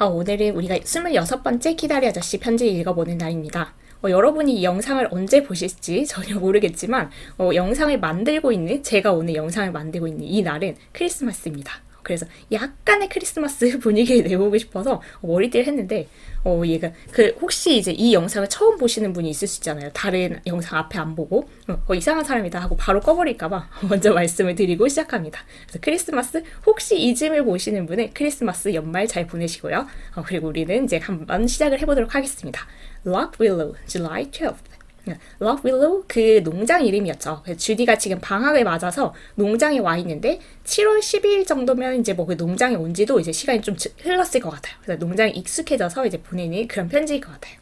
오늘은 우리가 26번째 키다리 아저씨 편지 읽어보는 날입니다. 여러분이 이 영상을 언제 보실지 전혀 모르겠지만 영상을 만들고 있는, 제가 오늘 영상을 만들고 있는 이 날은 크리스마스입니다. 그래서 약간의 크리스마스 분위기를 내보고 싶어서 머리띠를 했는데 얘가 혹시 이제 이 영상을 처음 보시는 분이 있을 수 있잖아요. 다른 영상 앞에 안 보고 이상한 사람이다 하고 바로 꺼버릴까봐 먼저 말씀을 드리고 시작합니다. 그래서 크리스마스 혹시 이쯤을 보시는 분은 크리스마스 연말 잘 보내시고요. 그리고 우리는 이제 한번 시작을 해보도록 하겠습니다. Lock Willow, July 12th. Lock Willow 그 농장 이름이었죠. 주디가 지금 방학을 맞아서 농장에 와 있는데 7월 12일 정도면 이제 그 농장에 온 지도 이제 시간이 좀 흘렀을 것 같아요. 그래서 농장에 익숙해져서 이제 보내는 그런 편지일 것 같아요.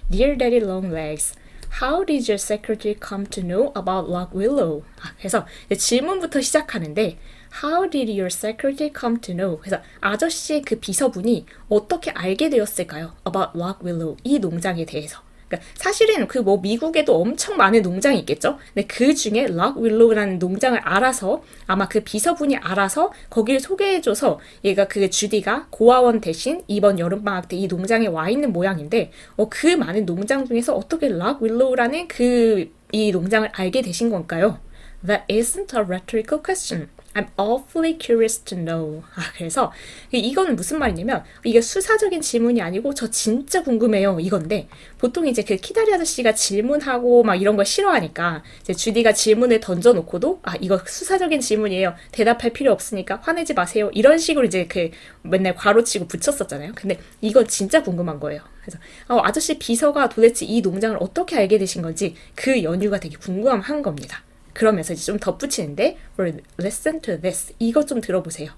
Dear Daddy Longlegs, How did your secretary come to know about Lock Willow? 그래서 질문부터 시작하는데 How did your secretary come to know? 그래서 아저씨의 그 비서분이 어떻게 알게 되었을까요? About Lock Willow, 이 농장에 대해서. 그러니까 사실은 미국에도 엄청 많은 농장이 있겠죠? 근데 그 중에 락윌로우라는 농장을 알아서 아마 그 비서분이 알아서 거기를 소개해줘서 얘가 주디가 고아원 대신 이번 여름방학 때 이 농장에 와 있는 모양인데 그 많은 농장 중에서 어떻게 락윌로우라는 이 농장을 알게 되신 건가요? That isn't a rhetorical question. I'm awfully curious to know. 그래서 이거는 무슨 말이냐면 이게 수사적인 질문이 아니고 저 진짜 궁금해요 이건데 보통 이제 키다리 아저씨가 질문하고 막 이런 걸 싫어하니까 이제 주디가 질문을 던져놓고도 이거 수사적인 질문이에요. 대답할 필요 없으니까 화내지 마세요. 이런 식으로 이제 맨날 괄호치고 붙였었잖아요. 근데 이건 진짜 궁금한 거예요. 그래서 아저씨 비서가 도대체 이 농장을 어떻게 알게 되신 건지 그 연유가 되게 궁금한 겁니다. 그러면서 이제 좀 덧붙이는데 Listen to this. 이것 좀 들어보세요.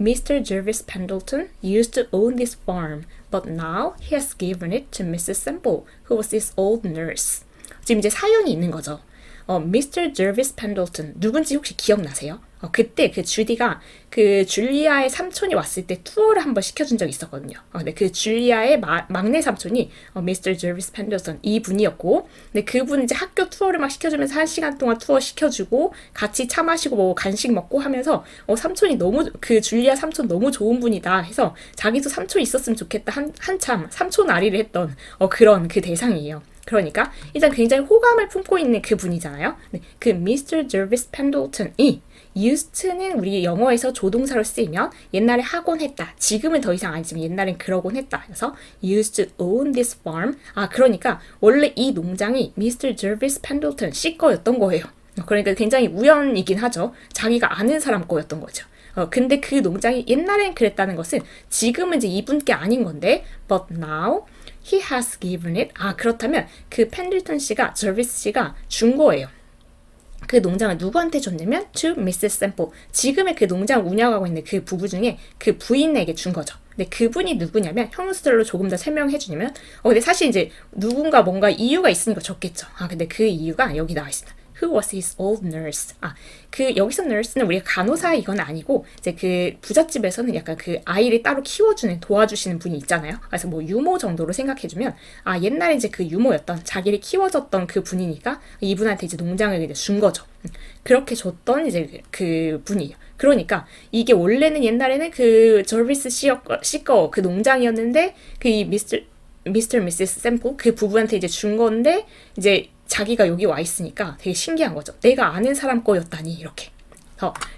Mr. Jervis Pendleton used to own this farm, but now he has given it to Mrs. Semple, who was his old nurse. 지금 이제 사연이 있는 거죠. Mr. Jervis Pendleton 누군지 혹시 기억나세요? 그때 주디가 줄리아의 삼촌이 왔을 때 투어를 한번 시켜준 적이 있었거든요. 근데 줄리아의 막내 삼촌이 Mr. Jervis Pendleton 이분이었고, 근데 그분 이제 학교 투어를 막 시켜주면서 1시간 동안 투어 시켜주고 같이 차 마시고 간식 먹고 하면서 삼촌이 줄리아 삼촌 너무 좋은 분이다 해서 자기도 삼촌 있었으면 좋겠다 한참 삼촌 아리를 했던 그런 대상이에요. 그러니까 일단 굉장히 호감을 품고 있는 그분이잖아요. 네, Mr. Jervis Pendleton이 used는 우리 영어에서 조동사로 쓰이면 옛날에 하곤 했다. 지금은 더 이상 아니지만 옛날엔 그러곤 했다. 그래서 used to own this farm. 그러니까 원래 이 농장이 Mr. Jervis Pendleton 씨 거였던 거예요. 그러니까 굉장히 우연이긴 하죠. 자기가 아는 사람 거였던 거죠. 근데 그 농장이 옛날엔 그랬다는 것은 지금은 이제 이분께 아닌 건데 but now he has given it. 그렇다면 펜들턴 씨가, 저비스 씨가 준 거예요. 그 농장을 누구한테 줬냐면 to Mrs. Semple. 지금의 농장을 운영하고 있는 그 부부 중에 그 부인에게 준 거죠. 근데 그분이 누구냐면 형용사들로 조금 더 설명해 주냐면 근데 사실 이제 누군가 뭔가 이유가 있으니까 줬겠죠. 근데 그 이유가 여기 나와 있습니다. Who was his old nurse? 여기서 nurse는 우리가 간호사 이건 아니고, 이제 부잣집에서는 약간 아이를 따로 키워주는, 도와주시는 분이 있잖아요. 그래서 유모 정도로 생각해주면, 옛날에 이제 유모였던, 자기를 키워줬던 그 분이니까, 이분한테 이제 농장을 이제 준 거죠. 그렇게 줬던 이제 그 분이에요. 그러니까, 이게 원래는 옛날에는 저비스 씨 거 농장이었는데, 미스터 미시스 샘플 그 부부한테 이제 준 건데, 이제 자기가 여기 와 있으니까 되게 신기한 거죠. 내가 아는 사람 거였다니 이렇게.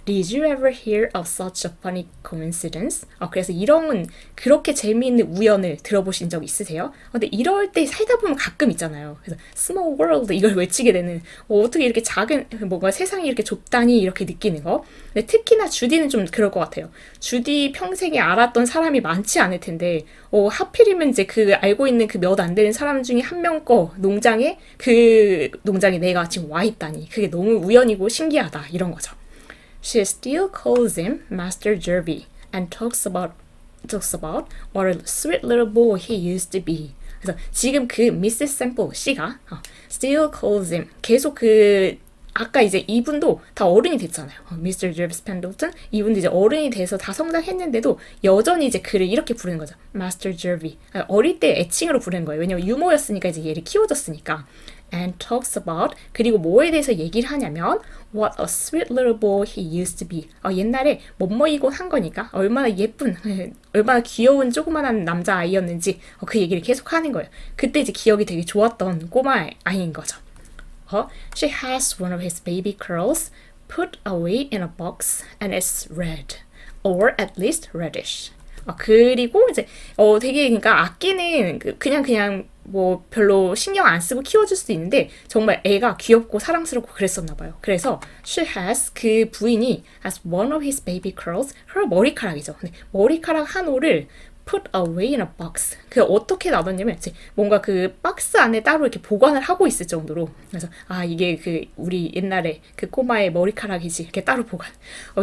Did you ever hear of such a funny coincidence? 그래서 이런 그렇게 재미있는 우연을 들어보신 적 있으세요? 근데 이럴 때 살다 보면 가끔 있잖아요. 그래서 small world 이걸 외치게 되는 어떻게 이렇게 작은 뭔가 세상이 이렇게 좁다니 이렇게 느끼는 거. 근데 특히나 주디는 좀 그럴 것 같아요. 주디 평생에 알았던 사람이 많지 않을 텐데 하필이면 이제 알고 있는 몇 안 되는 사람 중에 한 명 거 농장에 농장에 내가 지금 와 있다니 그게 너무 우연이고 신기하다 이런 거죠. She still calls him Master Jervy and talks about what a sweet little boy he used to be. 그래서 지금 Mrs. Semple 씨가 still calls him 계속 아까 이제 이분도 다 어른이 됐잖아요. Mr. Jervis Pendleton 이분도 이제 어른이 돼서 다 성장했는데도 여전히 이제 그를 이렇게 부르는 거죠. Master Jervy. 어릴 때 애칭으로 부르는 거예요. 왜냐면 유모였으니까 이제 얘를 키워줬으니까. and talks about 그리고 뭐에 대해서 얘기를 하냐면 what a sweet little boy he used to be. 옛날에 뭐뭐이곤 한 거니까 얼마나 예쁜 얼마나 귀여운 조그만한 남자아이였는지 그 얘기를 계속 하는 거예요. 그때 이제 기억이 되게 좋았던 꼬마 아이인 거죠. She has one of his baby curls put away in a box and it's red or at least reddish. 그리고 이제 되게 그러니까 아기는 그냥 뭐 별로 신경 안 쓰고 키워줄 수 있는데 정말 애가 귀엽고 사랑스럽고 그랬었나 봐요. 그래서 she has 그 부인이 has one of his baby curls her 머리카락이죠. 근데 머리카락 한 올을 put away in a box. 그 어떻게 놔뒀냐면 이제 뭔가 그 박스 안에 따로 이렇게 보관을 하고 있을 정도로 그래서 이게 그 우리 옛날에 그 꼬마의 머리카락이지 이렇게 따로 보관.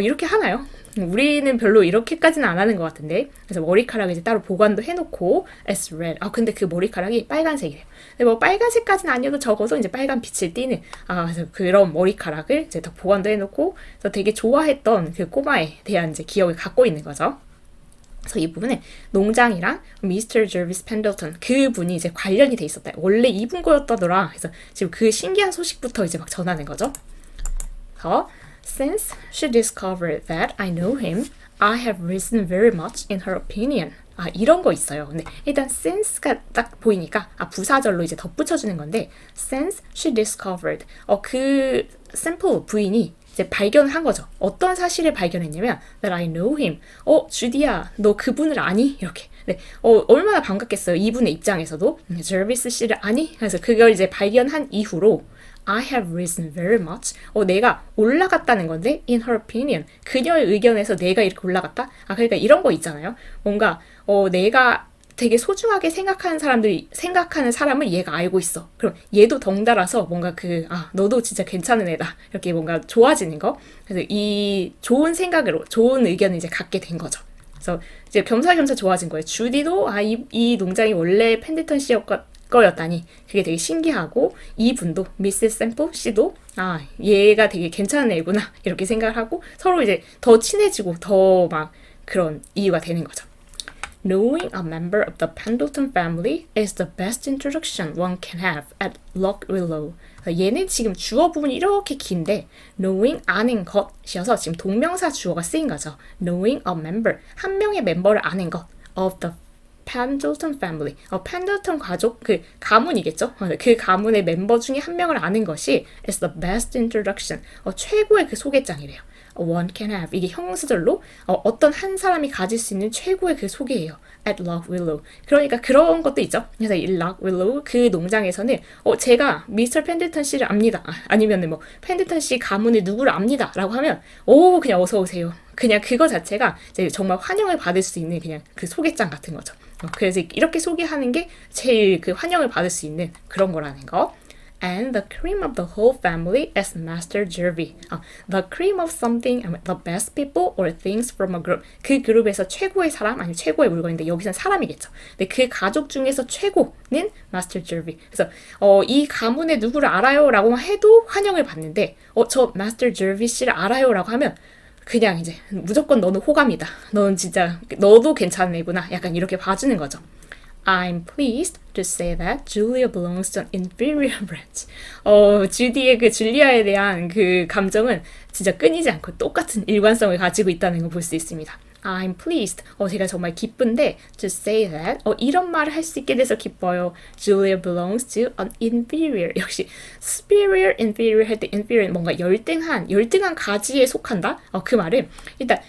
이렇게 하나요? 우리는 별로 이렇게까지는 안 하는 것 같은데 그래서 머리카락 이제 따로 보관도 해놓고 it's red. 근데 그 머리카락이 빨간색이래요. 근데 뭐 빨간색까지는 아니어도 적어도 이제 빨간 빛을 띠는 그래서 그런 머리카락을 이제 다 보관도 해놓고 그래서 되게 좋아했던 그 꼬마에 대한 이제 기억을 갖고 있는 거죠. 그래서 이 부분에 농장이랑 미스터 저비스 펜들턴 그분이 이제 관련이 돼 있었다. 원래 이분 거였다더라. 그래서 지금 그 신기한 소식부터 이제 막 전하는 거죠. 그래서 Since she discovered that I know him, I have risen very much in her opinion. 이런 거 있어요. 근데 일단 since가 딱 보이니까 부사절로 이제 덧붙여주는 건데 since she discovered 그 샘플 부인이 이제 발견을 한 거죠. 어떤 사실을 발견했냐면 that I know him. 주디야, 너 그분을 아니? 이렇게. 네, 얼마나 반갑겠어요. 이분의 입장에서도. 저비스 씨를 아니? 그래서 그걸 이제 발견한 이후로 I have risen very much. 내가 올라갔다는 건데 in her opinion. 그녀의 의견에서 내가 이렇게 올라갔다? 그러니까 이런 거 있잖아요. 뭔가 내가 되게 소중하게 생각하는 사람을 얘가 알고 있어. 그럼 얘도 덩달아서 뭔가 너도 진짜 괜찮은 애다. 이렇게 뭔가 좋아지는 거. 그래서 이 좋은 생각으로, 좋은 의견을 이제 갖게 된 거죠. 그래서 이제 겸사겸사 좋아진 거예요. 주디도, 이 농장이 원래 펜들턴 거였다니. 그게 되게 신기하고, 이분도, 미스 샘플 씨도, 얘가 되게 괜찮은 애구나. 이렇게 생각을 하고, 서로 이제 더 친해지고, 더 막 그런 이유가 되는 거죠. Knowing a member of the Pendleton family is the best introduction one can have at Lock Willow. 얘는 지금 주어 부분이 이렇게 긴데 knowing 아는 것이어서 지금 동명사 주어가 쓰인 거죠. Knowing a member 한 명의 멤버를 아는 것 of the Pendleton family. 펜들턴 가족 그 가문이겠죠. 그 가문의 멤버 중에 한 명을 아는 것이 is the best introduction. 최고의 그 소개장이래요. One can have 이게 형용사절로 어떤 한 사람이 가질 수 있는 최고의 그 소개예요. At Lock Willow. 그러니까 그런 것도 있죠. 그래서 이 Lock Willow 그 농장에서는 제가 미스터 펜들턴 씨를 압니다. 아니면 뭐 펜들턴 씨 가문의 누구를 압니다라고 하면 그냥 어서 오세요. 그냥 그거 자체가 이제 정말 환영을 받을 수 있는 그냥 그 소개장 같은 거죠. 그래서 이렇게 소개하는 게 제일 그 환영을 받을 수 있는 그런 거라는 거. And the cream of the whole family is Master Jervy. The cream of something, the best people or things from a group. 그 그룹에서 최고의 사람, 아니면 최고의 물건인데 여기서는 사람이겠죠. 근데 그 가족 중에서 최고는 Master Jervy. 그래서 이 가문의 누구를 알아요? 라고 해도 환영을 받는데 저 Master Jervy 씨를 알아요? 라고 하면 그냥 이제 무조건 너는 호감이다. 너는 진짜 너도 괜찮은 애구나. 약간 이렇게 봐주는 거죠. I'm pleased to say that Julia belongs to an inferior branch. 주디의 그 줄리아에 대한 그 감정은 진짜 끊이지 않고 똑같은 일관성을 가지고 있다는 걸 볼 수 있습니다. I'm pleased. 제가 정말 기쁜데 to say that 이런 말을 할 수 있게 돼서 기뻐요. Julia belongs to an inferior. 역시 superior, inferior 할 때 inferior 뭔가 열등한 가지에 속한다. 그 말은 일단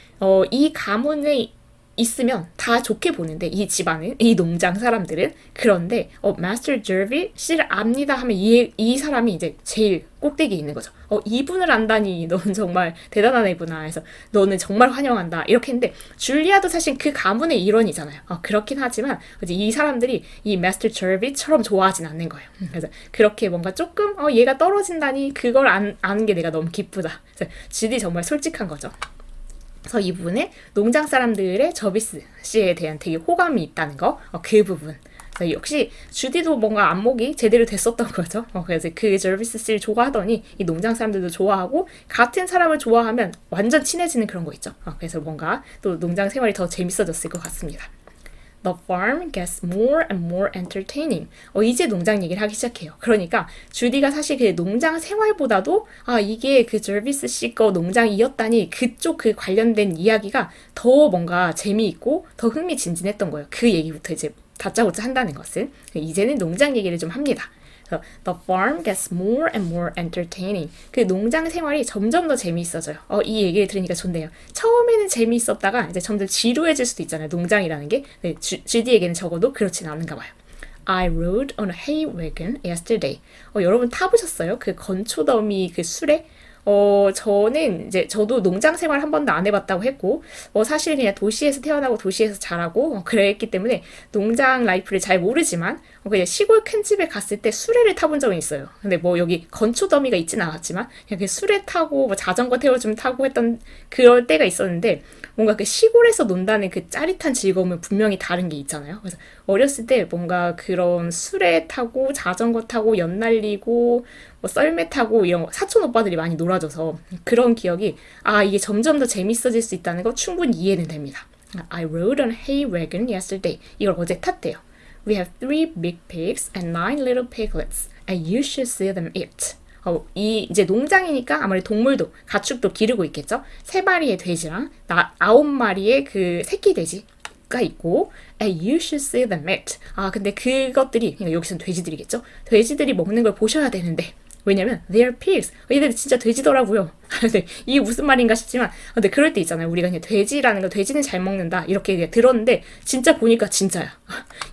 이 가문의 있으면 다 좋게 보는데 이 집안은 이 농장 사람들은 그런데 마스터 저비 씨를 압니다 하면 이 사람이 이제 제일 꼭대기에 있는 거죠. 이분을 안다니 너는 정말 대단한 애구나 해서 너는 정말 환영한다 이렇게 했는데 줄리아도 사실 그 가문의 일원이잖아요. 그렇긴 하지만 이 사람들이 이 마스터 저비처럼 좋아하진 않는 거예요. 그래서 그렇게 뭔가 조금 얘가 떨어진다니 그걸 아는 게 내가 너무 기쁘다. 그래서 주디 정말 솔직한 거죠. 그래서 이 부분에 농장 사람들의 저비스 씨에 대한 되게 호감이 있다는 거, 그 부분. 그래서 역시 주디도 뭔가 안목이 제대로 됐었던 거죠. 그래서 그 저비스 씨를 좋아하더니 이 농장 사람들도 좋아하고 같은 사람을 좋아하면 완전 친해지는 그런 거 있죠. 그래서 뭔가 또 농장 생활이 더 재밌어졌을 것 같습니다. The farm gets more and more entertaining. 이제 농장 얘기를 하기 시작해요. 그러니까 주디가 사실 그 농장 생활보다도 이게 그 저비스 씨 거 농장이었다니 그쪽 그 관련된 이야기가 더 뭔가 재미있고 더 흥미진진했던 거예요. 그 얘기부터 이제 다짜고짜 한다는 것은 이제는 농장 얘기를 좀 합니다. The farm gets more and more entertaining. 그 농장 생활이 점점 더 재미있어져요. 이 얘기를 들으니까 좋네요. 처음에는 재미있었다가 이제 점점 지루해질 수도 있잖아요. 농장이라는 게. 네, 주디에게는 적어도 그렇진 않은가 봐요. I rode on a hay wagon yesterday. 여러분 타보셨어요? 그 건초더미 그 수레? 저는 이제 저도 농장 생활 한 번도 안 해봤다고 했고, 사실 그냥 도시에서 태어나고 도시에서 자라고 그랬기 때문에 농장 라이프를 잘 모르지만, 그냥 시골 큰 집에 갔을 때 수레를 타본 적은 있어요. 근데 뭐 여기 건초 더미가 있진 않았지만, 그냥 그 수레 타고 뭐 자전거 태워주면 타고 했던 그럴 때가 있었는데, 뭔가 그 시골에서 논다는 그 짜릿한 즐거움은 분명히 다른 게 있잖아요. 그래서 어렸을 때 뭔가 그런 수레 타고 자전거 타고 연날리고 뭐 썰매 타고 이런 사촌 오빠들이 많이 놀아줘서 그런 기억이 이게 점점 더 재밌어질 수 있다는 거 충분히 이해는 됩니다. I rode on a hay wagon yesterday. 이걸 어제 탔대요. We have 3 big pigs and 9 little piglets and you should see them eat. 이제 농장이니까 아무래도 동물도 가축도 기르고 있겠죠. 3마리의 돼지랑 9마리의 그 새끼 돼지가 있고 and you should see them eat. 근데 그것들이 그러니까 여기서는 돼지들이겠죠. 돼지들이 먹는 걸 보셔야 되는데 왜냐면 they're pigs. 얘들 진짜 돼지더라고요. 근데 이게 무슨 말인가 싶지만 근데 그럴 때 있잖아요. 우리가 그냥 돼지라는 거 돼지는 잘 먹는다 이렇게 그냥 들었는데 진짜 보니까 진짜야.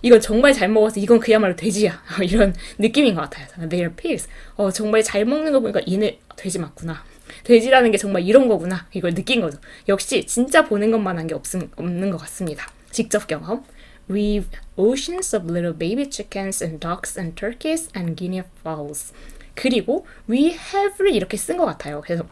이건 정말 잘 먹어서 이건 그야말로 돼지야. 이런 느낌인 것 같아요. They're pigs. 정말 잘 먹는 거 보니까 얘네 돼지 맞구나. 돼지라는 게 정말 이런 거구나. 이걸 느낀 거죠. 역시 진짜 보는 것만한 게 없는 것 같습니다. 직접 경험. We've oceans of little baby chickens and ducks and turkeys and guinea fowls. 그리고 we have를 이렇게 쓴 것 같아요. 그래서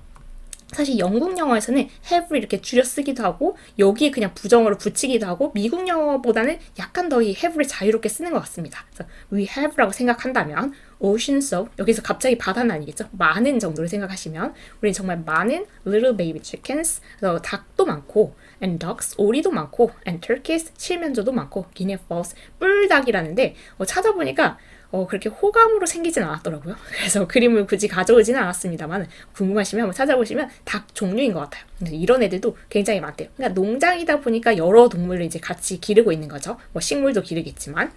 사실 영국 영어에서는 have를 이렇게 줄여 쓰기도 하고 여기에 그냥 부정어로 붙이기도 하고 미국 영어보다는 약간 더 이 have를 자유롭게 쓰는 것 같습니다. 그래서 we have라고 생각한다면 oceans of 여기서 갑자기 바다는 아니겠죠? 많은 정도를 생각하시면 우리는 정말 많은 little baby chickens 그래서 닭도 많고 and ducks 오리도 많고 and turkeys 칠면조도 많고 guinea fowls 뿔닭이라는데 찾아보니까 그렇게 호감으로 생기진 않았더라고요. 그래서 그림을 굳이 가져오지는 않았습니다만 궁금하시면 한번 찾아보시면 닭 종류인 것 같아요. 이런 애들도 굉장히 많대요. 그러니까 농장이다 보니까 여러 동물을 이제 같이 기르고 있는 거죠. 뭐 식물도 기르겠지만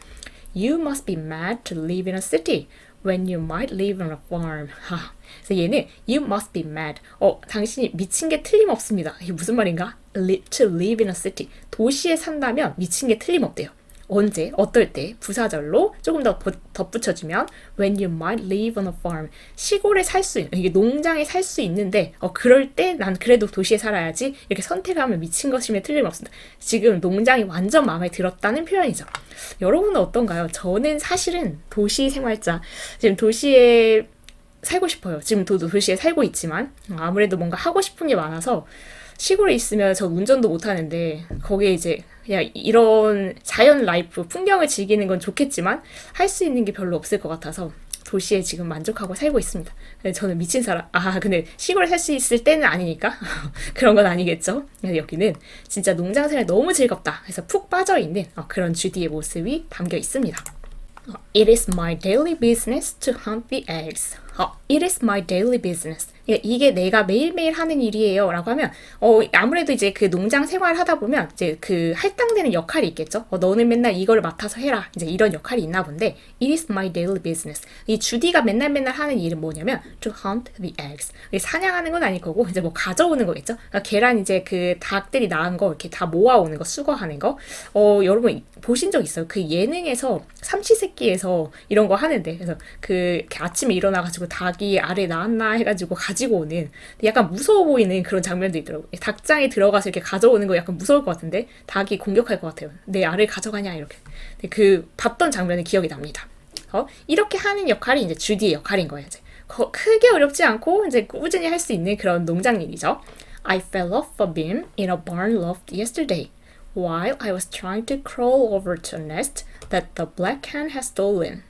You must be mad to live in a city when you might live on a farm. 그래서 얘는 You must be mad. 당신이 미친 게 틀림없습니다. 이게 무슨 말인가? To live in a city. 도시에 산다면 미친 게 틀림없대요. 언제, 어떨 때, 부사절로 조금 더 덧붙여주면 when you might live on a farm. 시골에 살 수 있는, 이게 농장에 살 수 있는데 그럴 때 난 그래도 도시에 살아야지 이렇게 선택하면 미친 것임에 틀림없습니다. 지금 농장이 완전 마음에 들었다는 표현이죠. 여러분은 어떤가요? 저는 사실은 도시 생활자, 지금 도시에 살고 싶어요. 지금 도시에 살고 있지만 아무래도 뭔가 하고 싶은 게 많아서 시골에 있으면 저 운전도 못하는데 거기에 이제 그냥 이런 자연 라이프, 풍경을 즐기는 건 좋겠지만 할 수 있는 게 별로 없을 것 같아서 도시에 지금 만족하고 살고 있습니다. 저는 미친 사람. 근데 시골에 살 수 있을 때는 아니니까 그런 건 아니겠죠. 여기는 진짜 농장생활 너무 즐겁다 해서 푹 빠져있는 그런 주디의 모습이 담겨 있습니다. It is my daily business to hunt the eggs. It is my daily business. 이게 내가 매일매일 하는 일이에요 라고 하면 아무래도 이제 그 농장 생활 하다 보면 이제 그 할당되는 역할이 있겠죠. 너는 맨날 이걸 맡아서 해라. 이제 이런 역할이 있나 본데 It is my daily business. 이 주디가 맨날 하는 일은 뭐냐면 to hunt the eggs. 사냥하는 건 아닐 거고 이제 뭐 가져오는 거겠죠. 그러니까 계란 이제 그 닭들이 낳은 거 이렇게 다 모아오는 거 수거하는 거. 여러분 보신 적 있어요? 그 예능에서 삼시세끼에서 이런 거 하는데 그래서 그 아침에 일어나가지고 닭이 알을 낳았나 해가지고 가지고 오는 약간 무서워 보이는 그런 장면도 있더라고요. 닭장에 들어가서 이렇게 가져오는 거 약간 무서울 것 같은데 닭이 공격할 것 같아요. 내 알을 가져가냐 이렇게. 그 봤던 장면이 기억이 납니다. 이렇게 하는 역할이 이제 주디의 역할인 거예요. 이제 크게 어렵지 않고 이제 꾸준히 할 수 있는 그런 농장 일이죠. I fell off a beam in a barn loft yesterday while I was trying to crawl over to a nest that the black hen had stolen.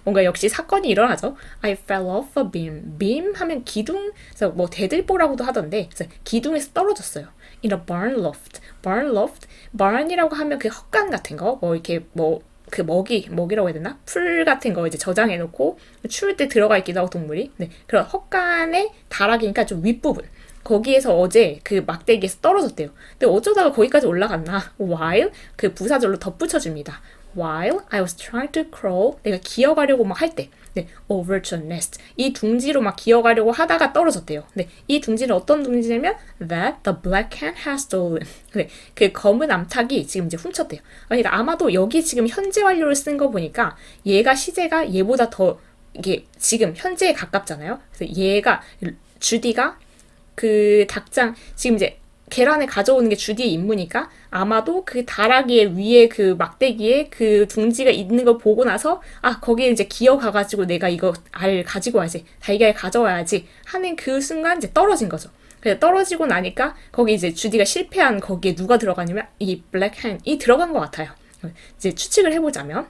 뭔가 역시 사건이 일어나죠. I fell off a beam. beam 하면 기둥, 그래서 뭐 대들보라고도 하던데, 그래서 기둥에서 떨어졌어요. in a barn loft. barn loft, barn이라고 하면 그 헛간 같은 거, 뭐 이렇게 뭐 그 먹이라고 해야 되나? 풀 같은 거 이제 저장해 놓고 추울 때 들어가 있기도 하고 동물이. 네. 그런 헛간의 다락이니까 좀 윗부분. 거기에서 어제 그 막대기에서 떨어졌대요. 근데 어쩌다가 거기까지 올라갔나? while 그 부사절로 덧붙여줍니다. while I was trying to crawl 내가 기어가려고 막 할 때. 네, over to a nest. 이 둥지로 막 기어가려고 하다가 떨어졌대요. 네, 이 둥지는 어떤 둥지냐면 that the black cat has stolen. 네, 그 검은 암탉이 지금 이제 훔쳤대요. 그러니까 아마도 여기 지금 현재 완료를 쓴 거 보니까 얘가 시제가 얘보다 더 이게 지금 현재에 가깝잖아요. 그래서 얘가 주디가 그 닭장 지금 이제 계란을 가져오는 게 주디의 임무니까 아마도 그 다락의 위에 그 막대기에 그 둥지가 있는 걸 보고 나서 아 거기에 이제 기어가가지고 내가 이거 알 가지고 와야지 달걀 가져와야지 하는 그 순간 이제 떨어진 거죠. 그래서 떨어지고 나니까 거기 이제 주디가 실패한 거기에 누가 들어가냐면 이 블랙헨이 들어간 것 같아요. 이제 추측을 해보자면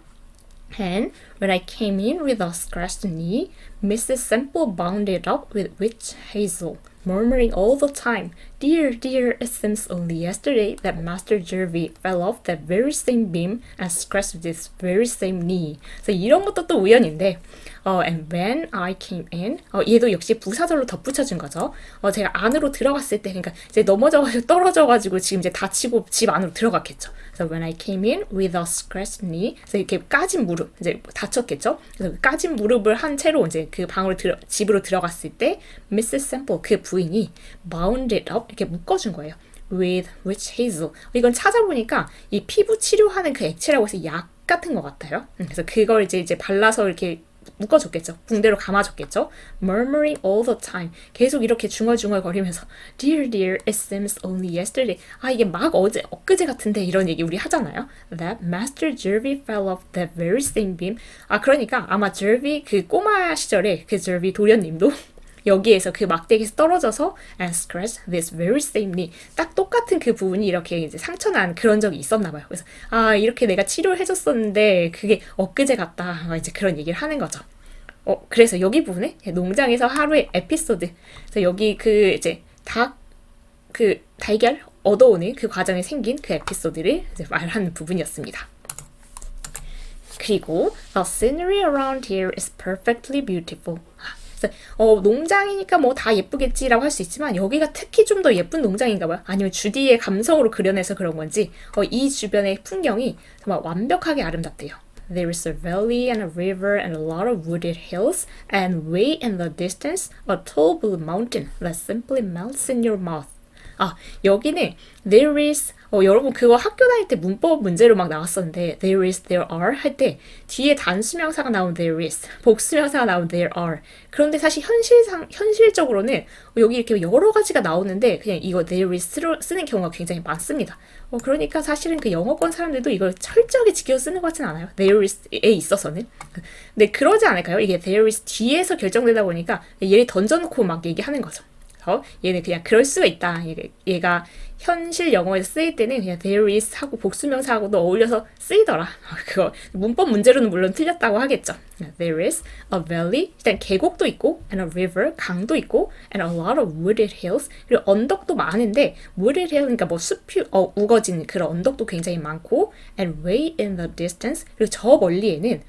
And when I came in with a scratched knee, Mrs. Semple bounded up with witch hazel, murmuring all the time, Dear, dear, it seems only yesterday that Master Jervie fell off that very same beam and scratched this very same knee. 그래서 이런 것도 또 우연인데, and when I came in, 얘도 역시 부사절로 덧붙여준 거죠. 제가 안으로 들어갔을 때, 그러니까 이제 넘어져가지고 떨어져가지고 지금 이제 다치고 집 안으로 들어갔겠죠. 그래서 when I came in with a scratched knee, 그래서 이렇게 까진 무릎, 이제 다쳤겠죠. 그래서 까진 무릎을 한 채로 이제 그 방으로 집으로 들어갔을 때, Mrs. Semple 그 부인이 bounded up 이렇게 묶어준 거예요. with witch hazel. 이건 찾아보니까 이 피부 치료하는 그 액체라고 해서 약 같은 것 같아요. 그래서 그걸 이제 발라서 이렇게 묶어줬겠죠. 붕대로 감아줬겠죠. Murmuring all the time. 계속 이렇게 중얼중얼 거리면서 Dear, dear, it seems only yesterday. 아 이게 막 엊그제 같은데 이런 얘기 우리 하잖아요. That Master Jervie fell off that very same beam. 아 그러니까 아마 Jervie 그 꼬마 시절에 그 Jervie 도련님도 여기에서 그 막대기에서 떨어져서 and scratched this very same knee. 딱 똑같은 그 부분이 이렇게 이제 상처난 그런 적이 있었나 봐요. 그래서 아 이렇게 내가 치료를 해줬었는데 그게 엊그제 같다. 이제 그런 얘기를 하는 거죠. 그래서 여기 부분에 농장에서 하루의 에피소드. 그래서 여기 그 이제 그 달걀 얻어오는 그 과정에 생긴 그 에피소드를 이제 말하는 부분이었습니다. 그리고 the scenery around here is perfectly beautiful. 농장이니까 뭐 다 예쁘겠지라고 할 수 있지만 여기가 특히 좀 더 예쁜 농장인가 봐요. 아니면 주디의 감성으로 그려내서 그런 건지 이 주변의 풍경이 정말 완벽하게 아름답대요. There is a valley and a river and a lot of wooded hills and way in the distance a tall blue mountain that simply melts in your mouth. 아, 여기는 there is 여러분 그거 학교 다닐 때 문법 문제로 막 나왔었는데 there is, there are 할 때 뒤에 단수명사가 나오면 there is, 복수명사가 나오면 there are. 그런데 사실 현실적으로는 여기 이렇게 여러 가지가 나오는데 그냥 이거 there is로 쓰는 경우가 굉장히 많습니다. 그러니까 사실은 그 영어권 사람들도 이걸 철저하게 지켜 쓰는 것 같진 않아요. there is에 있어서는. 근데 그러지 않을까요? 이게 there is 뒤에서 결정되다 보니까 얘를 던져놓고 막 얘기하는 거죠. 얘는 그냥 그럴 수가 있다. 얘가 현실 영어에서 쓰일 때는 그냥 there is 하고 복수명사하고도 어울려서 쓰이더라. 그거 문법 문제로는 물론 틀렸다고 하겠죠. There is a valley, 일단 계곡도 있고 and a river, 강도 있고 and a lot of wooded hills, 그리고 언덕도 많은데 wooded hill, 그러니까 뭐 숲이 우거진 그런 언덕도 굉장히 많고 and way in the distance, 그리고 저 멀리에는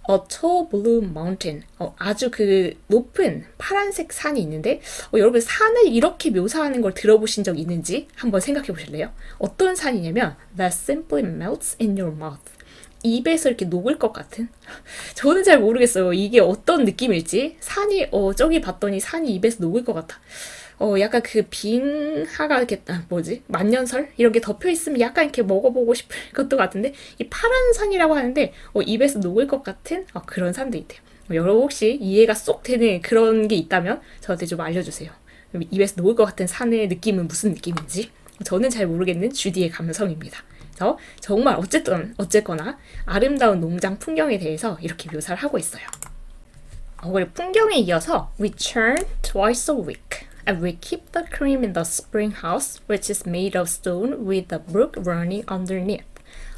A tall blue mountain. 아주 그 높은 파란색 산이 있는데 여러분 산을 이렇게 묘사하는 걸 들어보신 적 있는지 한번 생각해 보실래요? 어떤 산이냐면 That simply melts in your mouth. 입에서 이렇게 녹을 것 같은? 저는 잘 모르겠어요. 이게 어떤 느낌일지. 산이 저기 봤더니 산이 입에서 녹을 것 같아. 약간 그 빙하가 이렇게 만년설 이런 게 덮여 있으면 약간 이렇게 먹어보고 싶을 것도 같은데 이 파란 산이라고 하는데 입에서 녹을 것 같은 그런 산도 있대요. 여러분 혹시 이해가 쏙 되는 그런 게 있다면 저한테 좀 알려주세요. 입에서 녹을 것 같은 산의 느낌은 무슨 느낌인지 저는 잘 모르겠는 주디의 감성입니다. 그래서 정말 어쨌거나 아름다운 농장 풍경에 대해서 이렇게 묘사를 하고 있어요. 그리고 풍경에 이어서 We churn twice a week. And we keep the cream in the spring house, which is made of stone with the brook running underneath.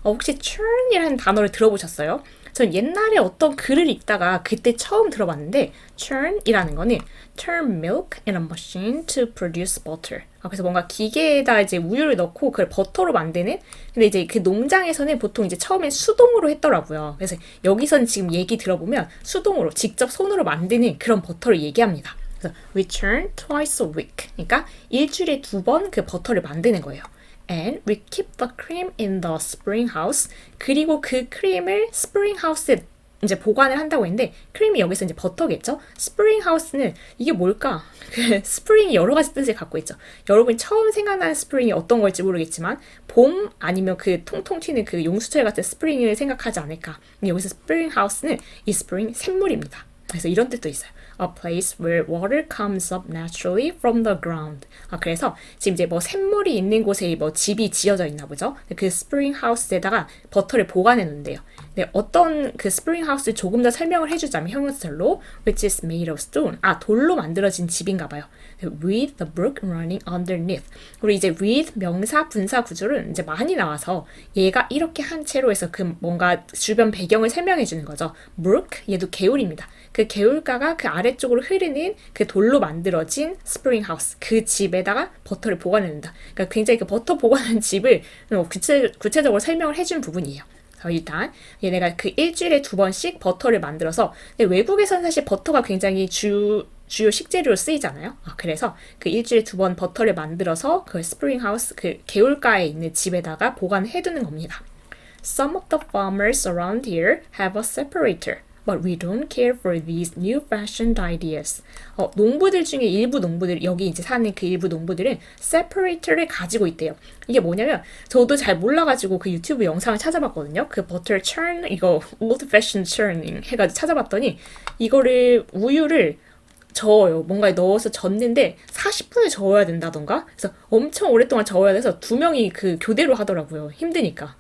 혹시 churn이라는 단어를 들어보셨어요? 전 옛날에 어떤 글을 읽다가 그때 처음 들어봤는데 churn이라는 거는 turn milk in a machine to produce butter. 그래서 뭔가 기계에다 이제 우유를 넣고 그걸 버터로 만드는. 근데 이제 그 농장에서는 보통 이제 처음엔 수동으로 했더라고요. 그래서 여기서는 지금 얘기 들어보면 수동으로 직접 손으로 만드는 그런 버터를 얘기합니다. 그래서 we churn twice a week. 그러니까 일주일에 2번 그 버터를 만드는 거예요. And we keep the cream in the spring house. 그리고 그 크림을 spring house에 이제 보관을 한다고 했는데 크림이 여기서 이제 버터겠죠? 스프링 하우스는 이게 뭘까? 스프링이 여러 가지 뜻을 갖고 있죠. 여러분이 처음 생각나는 스프링이 어떤 걸지 모르겠지만 봄 아니면 그 통통 튀는 그 용수철 같은 스프링을 생각하지 않을까. 여기서 스프링 하우스는 이 스프링 샘물입니다. 그래서 이런 뜻도 있어요. A place where water comes up naturally from the ground. 그래서 지금 이제 뭐 샘물이 있는 곳에 뭐 집이 지어져 있나 보죠. 그 스프링 하우스에다가 버터를 보관해 놓는데요. 네, 어떤 그 스프링 하우스 조금 더 설명을 해주자면 형용사로 which is made of stone. 돌로 만들어진 집인가 봐요. With the brook running underneath. 우리 이제 with 명사 분사 구조는 이제 많이 나와서 얘가 이렇게 한 채로 해서 그 뭔가 주변 배경을 설명해 주는 거죠. brook 얘도 개울입니다. 그 개울가가 그 아래쪽으로 흐르는 그 돌로 만들어진 스프링 하우스 그 집에다가 버터를 보관한다. 그러니까 굉장히 그 버터 보관한 집을 구체적으로 설명을 해준 부분이에요. 일단 얘네가 그 일주일에 2번씩 버터를 만들어서 외국에서는 사실 버터가 굉장히 주요 식재료로 쓰이잖아요. 그래서 그 일주일에 2번 버터를 만들어서 그 스프링 하우스 그 개울가에 있는 집에다가 보관해두는 겁니다. Some of the farmers around here have a separator. But we don't care for these new-fashioned ideas. 농부들 중에 일부 농부들, 여기 이제 사는 그 일부 농부들은 separator를 가지고 있대요. 이게 뭐냐면 저도 잘 몰라가지고 그 유튜브 영상을 찾아봤거든요. 그 butter churn, 이거 old-fashioned churning 해가지고 찾아봤더니 이거를 우유를 저어요. 뭔가에 넣어서 젓는데 40분을 저어야 된다던가? 그래서 엄청 오랫동안 저어야 돼서 2명이 그 교대로 하더라고요. 힘드니까.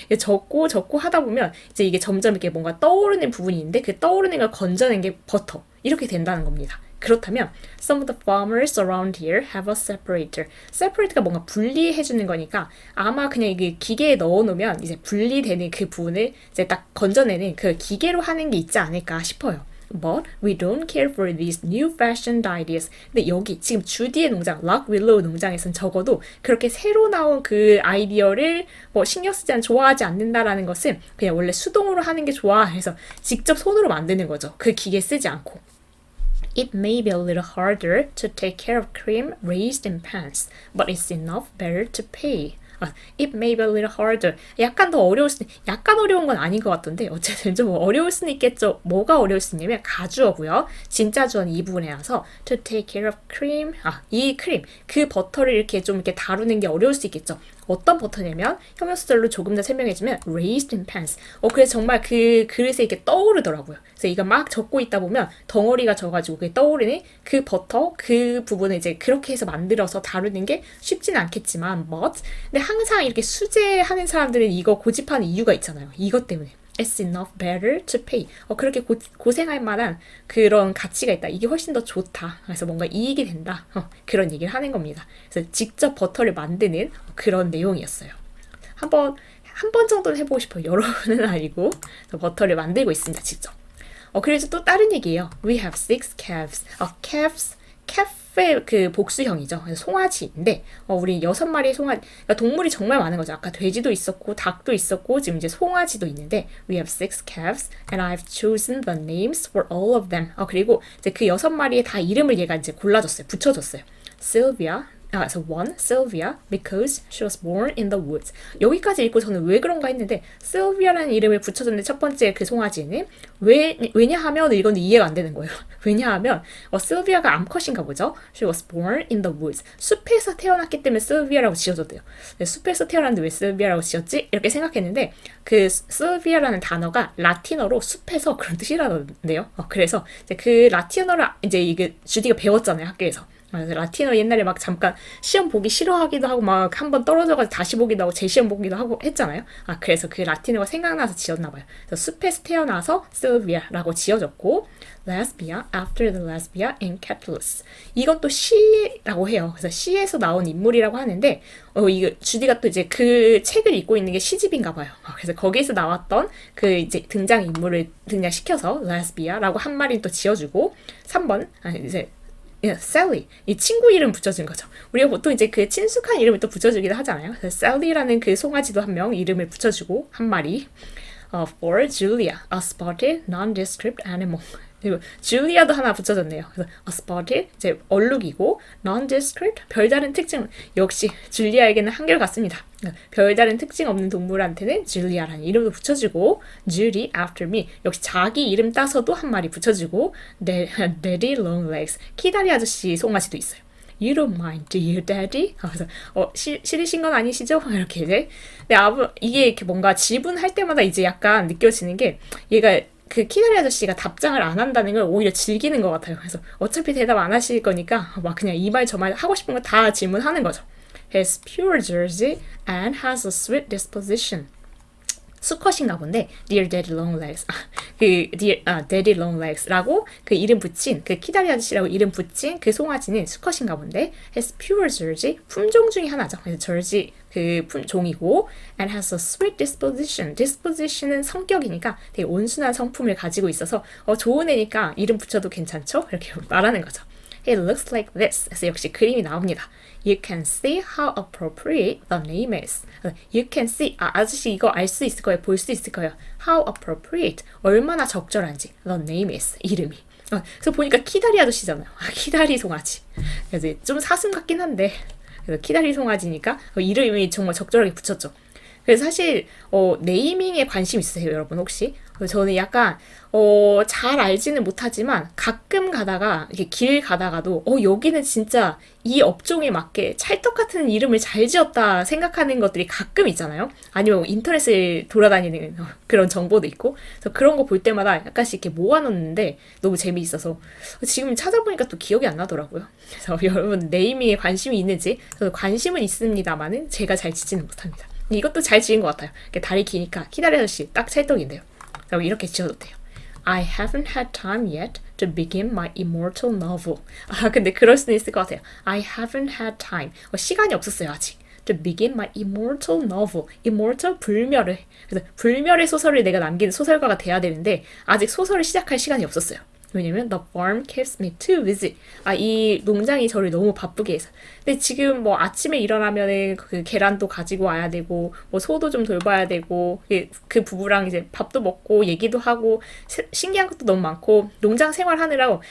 그래서 젓고 하다 보면 이제 이게 점점 이렇게 뭔가 떠오르는 부분이 있는데 그 떠오르는 걸 건져낸 게 버터. 이렇게 된다는 겁니다. 그렇다면 some of the farmers around here have a separator. separate가 뭔가 분리해주는 거니까 아마 그냥 이게 기계에 넣어놓으면 이제 분리되는 그 부분을 이제 딱 건져내는 그 기계로 하는 게 있지 않을까 싶어요. But we don't care for these new-fashioned ideas. 근데 여기 지금 주디의 농장, 락윌로우 농장에서는 적어도 그렇게 새로 나온 그 아이디어를 뭐 신경 쓰지 않, 좋아하지 않는다라는 것은 그냥 원래 수동으로 하는 게 좋아 해서 직접 손으로 만드는 거죠. 그 기계 쓰지 않고. It may be a little harder to take care of cream raised in pans, but it's enough better to pay. It may be a little harder. 약간 더 어려울 수, 약간 어려운 건 아닌 것 같던데 어쨌든 좀 어려울 수는 있겠죠. 뭐가 어려울 수 있냐면 가주어고요. 진짜 주어는 이 부분에 와서 to take care of cream. 이 크림, 그 버터를 이렇게 좀 이렇게 다루는 게 어려울 수 있겠죠. 어떤 버터냐면 형용사절로 조금 더 설명해주면 raised in pans. 그래서 정말 그 그릇에 이렇게 떠오르더라고요. 그래서 이거 막 적고 있다 보면 덩어리가 져가지고 그게 떠오르는 그 버터 그 부분을 이제 그렇게 해서 만들어서 다루는 게 쉽지는 않겠지만 근데 항상 이렇게 수제하는 사람들은 이거 고집하는 이유가 있잖아요. 이것 때문에. It's enough better to pay. 그렇게 고생할 만한 그런 가치가 있다. 이게 훨씬 더 좋다. 그래서 뭔가 이익이 된다. 그런 얘기를 하는 겁니다. 그래서 직접 버터를 만드는 그런 내용이었어요. 한 번 정도는 해보고 싶어요. 여러분은 아니고 버터를 만들고 있습니다. 직접. 그래서 또 다른 얘기예요. We have 6 calves. calf의 그 복수형이죠. 송아지인데 우리 6마리의 송아지, 그러니까 동물이 정말 많은 거죠. 아까 돼지도 있었고 닭도 있었고 지금 이제 송아지도 있는데 we have 6 calves and I've chosen the names for all of them. 그리고 이제 그 6마리의 다 이름을 얘가 이제 골라줬어요. 붙여줬어요. Sylvia. 그래서 one, Sylvia, because she was born in the woods. 여기까지 읽고 저는 왜 그런가 했는데 Sylvia라는 이름을 붙여줬는데 첫 번째 그 송아지는 왜냐하면 이건 이해가 안 되는 거예요. 왜냐하면 Sylvia가 암컷인가 보죠. She was born in the woods. 숲에서 태어났기 때문에 Sylvia라고 지어줬대요. 숲에서 태어났는데 왜 Sylvia라고 지었지? 이렇게 생각했는데 그 Sylvia라는 단어가 라틴어로 숲에서 그런 뜻이라는데요. 그래서 이제 그 라틴어를 이제 이게 주디가 배웠잖아요, 학교에서. 라틴어 옛날에 막 잠깐 시험 보기 싫어하기도 하고 막 한번 떨어져가지고 다시 보기도 하고 재시험 보기도 하고 했잖아요. 그래서 그 라틴어가 생각나서 지었나 봐요. 그래서 숲에서 태어나서 Sylvia라고 지어졌고 Lesbia after the Lesbia in Catullus. 이것도 시라고 해요. 그래서 시에서 나온 인물이라고 하는데 이거 주디가 또 이제 그 책을 읽고 있는 게 시집인가 봐요. 그래서 거기에서 나왔던 그 이제 등장 인물을 등장시켜서 Lesbia라고 한 마리 또 지어주고 3번 이제 셀리 이 친구 이름 붙여준 거죠. 우리가 보통 이제 그 친숙한 이름을 또 붙여주기도 하잖아요. 그래서 셀리라는 그 송아지도 한 명 이름을 붙여주고 한 마리. For Julia, a spotted, nondescript animal. 그리고 줄리아도 하나 붙여줬네요. 그래서 a spotted 이제 얼룩이고 nondescript 별다른 특징. 역시 줄리아에게는 한결같습니다. 별다른 특징 없는 동물한테는 줄리아라는 이름도 붙여주고 Judy after me 역시 자기 이름 따서도 한 마리 붙여주고 Daddy long legs 키다리 아저씨 송아지도 있어요. You don't mind, do you, daddy? 그래서 싫으신 건 아니시죠? 이렇게 이제 근데 이게 이렇게 뭔가 질문할 때마다 이제 약간 느껴지는 게 얘가 그 키다리 아저씨가 답장을 안 한다는 걸 오히려 즐기는 것 같아요. 그래서 어차피 대답 안 하실 거니까 막 그냥 이 말 저 말 하고 싶은 거 다 질문하는 거죠. He's pure Jersey and has a sweet disposition. 수컷인가 본데 Dear Daddy Long Legs Daddy Long Legs라고 그 이름 붙인 그 키다리 아저씨라고 이름 붙인 그 송아지는 수컷인가 본데 has pure Jersey 품종 중에 하나죠. 그래서 Jersey 그 품종이고 and has a sweet disposition. disposition은 성격이니까 되게 온순한 성품을 가지고 있어서 좋은 애니까 이름 붙여도 괜찮죠? 이렇게 말하는 거죠. It looks like this. 그래서 역시 그림이 나옵니다. You can see how appropriate the name is. You can see. 아저씨 이거 알 수 있을 거예요. 볼 수 있을 거예요. How appropriate. 얼마나 적절한지. The name is. 이름이. 그래서 보니까 키다리 아저씨잖아요. 키다리 송아지. 그래서 좀 사슴 같긴 한데. 그래서 키다리 송아지니까 이름이 정말 적절하게 붙였죠. 그래서 사실 네이밍에 관심 있으세요, 여러분 혹시? 저는 약간 잘 알지는 못하지만 가끔 가다가 이렇게 길 가다가도 여기는 진짜 이 업종에 맞게 찰떡 같은 이름을 잘 지었다 생각하는 것들이 가끔 있잖아요. 아니면 인터넷을 돌아다니는 그런 정보도 있고. 그래서 그런 거 볼 때마다 약간씩 이렇게 모아놓는데 너무 재미있어서 지금 찾아보니까 또 기억이 안 나더라고요. 그래서 여러분 네이밍에 관심이 있는지 저도 관심은 있습니다만은 제가 잘 지지는 못합니다. 이것도 잘 지은 것 같아요. 다리 기니까 키다리 아저씨 딱 찰떡인데요. 이렇게 지어도 돼요. I haven't had time yet to begin my immortal novel. 근데 그럴 수는 있을 것 같아요. I haven't had time. 시간이 없었어요, 아직. To begin my immortal novel. immortal, 불멸을. 그래서 불멸의 소설을 내가 남기는 소설가가 돼야 되는데 아직 소설을 시작할 시간이 없었어요. 왜냐면 the farm keeps me too busy. 이 농장이 저를 너무 바쁘게 해서. 근데 지금 뭐 아침에 일어나면은 그 계란도 가지고 와야 되고 뭐 소도 좀 돌봐야 되고 그 부부랑 이제 밥도 먹고 얘기도 하고 신기한 것도 너무 많고 농장 생활하느라고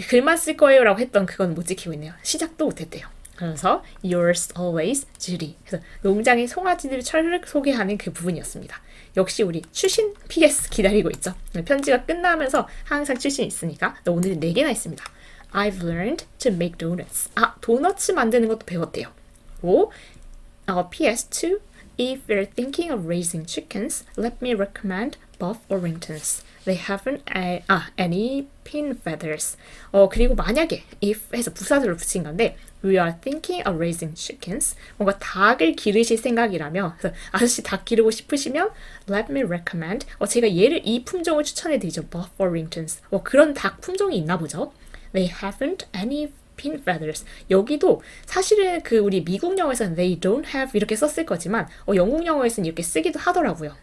글만 쓸 거예요라고 했던 그건 못 지키고 있네요. 시작도 못했대요. 그래서 yours always, Judy. 그래서 농장의 송아지들을 철르륵 소개하는 그 부분이었습니다. 역시 우리 추신 PS 기다리고 있죠. 편지가 끝나면서 항상 추신이 있으니까 오늘은 4개나 있습니다. I've learned to make donuts. 도너츠 만드는 것도 배웠대요. 오, PS2. If you're thinking of raising chickens, let me recommend Buff Orringtons. They haven't any pin feathers. 그리고 만약에 if 해서 부사절을 붙인 건데 we are thinking of raising chickens. 뭔가 닭을 기르실 생각이라면 아저씨 닭 기르고 싶으시면 let me recommend. 제가 이 품종을 추천해 드리죠. Buff Orringtons. 그런 닭 품종이 있나 보죠. They haven't any pin feathers. 여기도 사실은 그 우리 미국 영어에서는 they don't have 이렇게 썼을 거지만 영국 영어에서는 이렇게 쓰기도 하더라고요.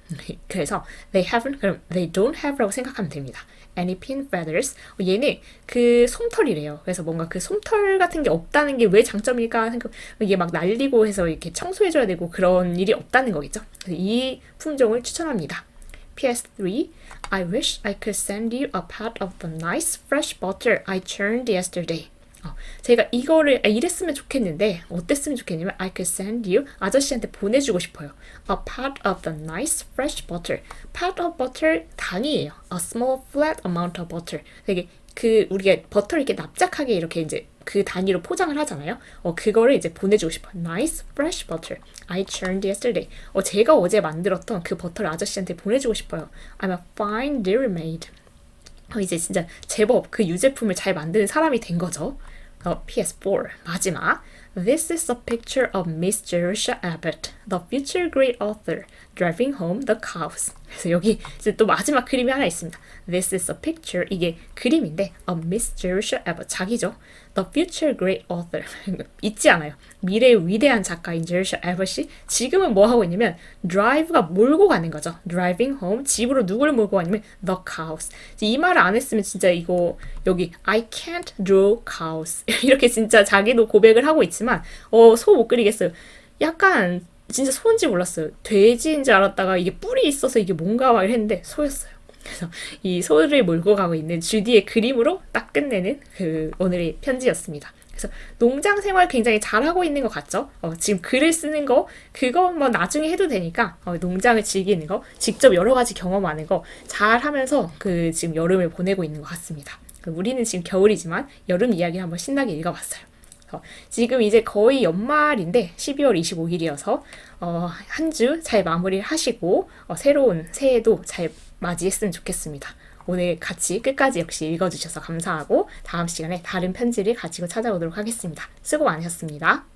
그래서 they haven't 그럼 they don't have라고 생각하면 됩니다. Any pin feathers. 얘는 그 솜털이래요. 그래서 뭔가 그 솜털 같은 게 없다는 게 왜 장점일까 생각. 이게 막 날리고 해서 이렇게 청소해줘야 되고 그런 일이 없다는 거겠죠. 그래서 이 품종을 추천합니다. PS3. I wish I could send you a pat of the nice fresh butter I churned yesterday. 제가 이거를 이랬으면 좋겠는데 어땠으면 좋겠냐면 I could send you 아저씨한테 보내주고 싶어요. A pat of the nice fresh butter. pat of butter 단위예요. A small flat amount of butter. 되게 그 우리가 버터를 이렇게 납작하게 이렇게 이제 그 단위로 포장을 하잖아요. 그거를 이제 보내주고 싶어요. Nice fresh butter. I churned yesterday. 제가 어제 만들었던 그 버터를 아저씨한테 보내주고 싶어요. I'm a fine dairy maid. 이제 진짜 제법 그 유제품을 잘 만드는 사람이 된 거죠. PS4 마지막. This is a picture of Miss Jerusha Abbott, the future great author, driving home the cows. 그래서 여기 이제 또 마지막 그림이 하나 있습니다. This is a picture, 이게 그림인데 of Miss Jerusha Abbott, 자기죠. The future great author, 잊지 않아요. 미래의 위대한 작가인 Jerusha Abbott이 지금은 뭐 하고 있냐면 drive가 몰고 가는 거죠. Driving home, 집으로 누구를 몰고 가냐면 the cows. 이 말을 안 했으면 진짜 이거 여기 I can't draw cows 이렇게 진짜 자기도 고백을 하고 있지만 소 못 그리겠어요. 약간 진짜 소인지 몰랐어요. 돼지인 줄 알았다가 이게 뿔이 있어서 이게 뭔가 막 했는데 소였어요. 그래서 이 소를 몰고 가고 있는 주디의 그림으로 딱 끝내는 그 오늘의 편지였습니다. 그래서 농장 생활 굉장히 잘하고 있는 것 같죠? 지금 글을 쓰는 거, 그거 뭐 나중에 해도 되니까 농장을 즐기는 거, 직접 여러 가지 경험하는 거 잘하면서 그 지금 여름을 보내고 있는 것 같습니다. 우리는 지금 겨울이지만 여름 이야기 한번 신나게 읽어봤어요. 지금 이제 거의 연말인데 12월 25일이어서 한 주 잘 마무리를 하시고 새로운 새해도 잘 맞이했으면 좋겠습니다. 오늘 같이 끝까지 역시 읽어주셔서 감사하고 다음 시간에 다른 편지를 가지고 찾아오도록 하겠습니다. 수고 많으셨습니다.